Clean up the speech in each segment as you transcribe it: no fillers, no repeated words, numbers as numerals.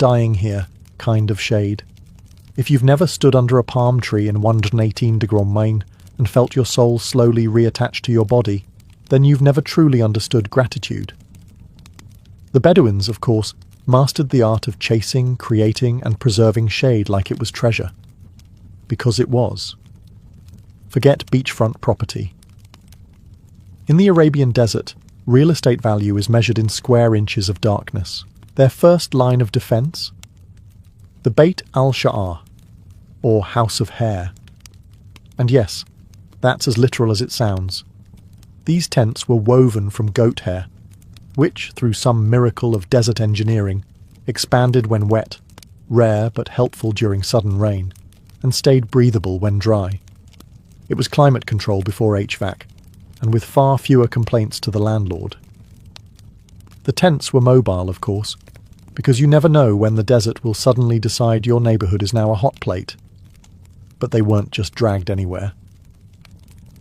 dying here kind of shade. If you've never stood under a palm tree in 118 Main and felt your soul slowly reattach to your body, then you've never truly understood gratitude. The Bedouins, of course, mastered the art of chasing, creating, and preserving shade like it was treasure. Because it was. Forget beachfront property. In the Arabian desert, real estate value is measured in square inches of darkness. Their first line of defense? The Beit al-Sha'ar, or House of Hair. And yes, that's as literal as it sounds. These tents were woven from goat hair, which, through some miracle of desert engineering, expanded when wet, rare but helpful during sudden rain, and stayed breathable when dry. It was climate control before HVAC, and with far fewer complaints to the landlord. The tents were mobile, of course, because you never know when the desert will suddenly decide your neighbourhood is now a hot plate. But they weren't just dragged anywhere.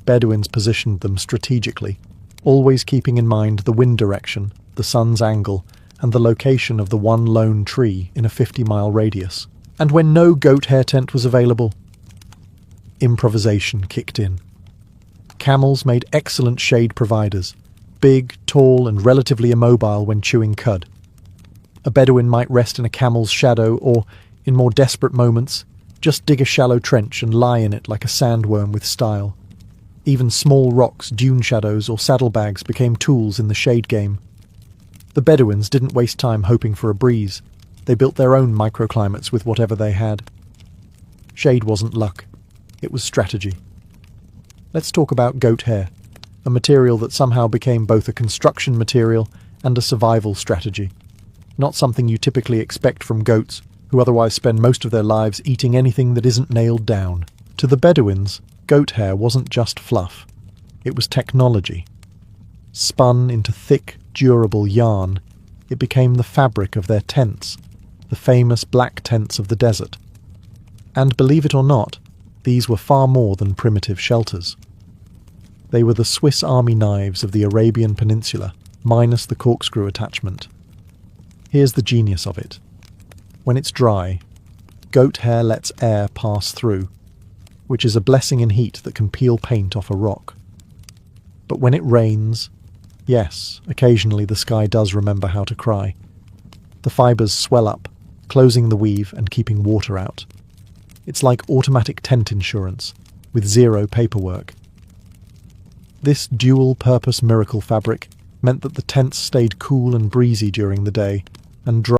Bedouins positioned them strategically, always keeping in mind the wind direction, the sun's angle, and the location of the one lone tree in a 50-mile radius. And when no goat hair tent was available, improvisation kicked in. Camels made excellent shade providers, big, tall, and relatively immobile when chewing cud. A Bedouin might rest in a camel's shadow or, in more desperate moments, just dig a shallow trench and lie in it like a sandworm with style. Even small rocks, dune shadows, or saddlebags became tools in the shade game. The Bedouins didn't waste time hoping for a breeze. They built their own microclimates with whatever they had. Shade wasn't luck. It was strategy. Let's talk about goat hair, a material that somehow became both a construction material and a survival strategy. Not something you typically expect from goats, who otherwise spend most of their lives eating anything that isn't nailed down. To the Bedouins, goat hair wasn't just fluff. It was technology. Spun into thick, durable yarn, it became the fabric of their tents, the famous black tents of the desert. And believe it or not, these were far more than primitive shelters. They were the Swiss Army knives of the Arabian Peninsula, minus the corkscrew attachment. Here's the genius of it. When it's dry, goat hair lets air pass through, which is a blessing in heat that can peel paint off a rock. But when it rains, yes, occasionally the sky does remember how to cry. The fibres swell up, closing the weave and keeping water out. It's like automatic tent insurance, with zero paperwork. This dual-purpose miracle fabric meant that the tents stayed cool and breezy during the day, and dry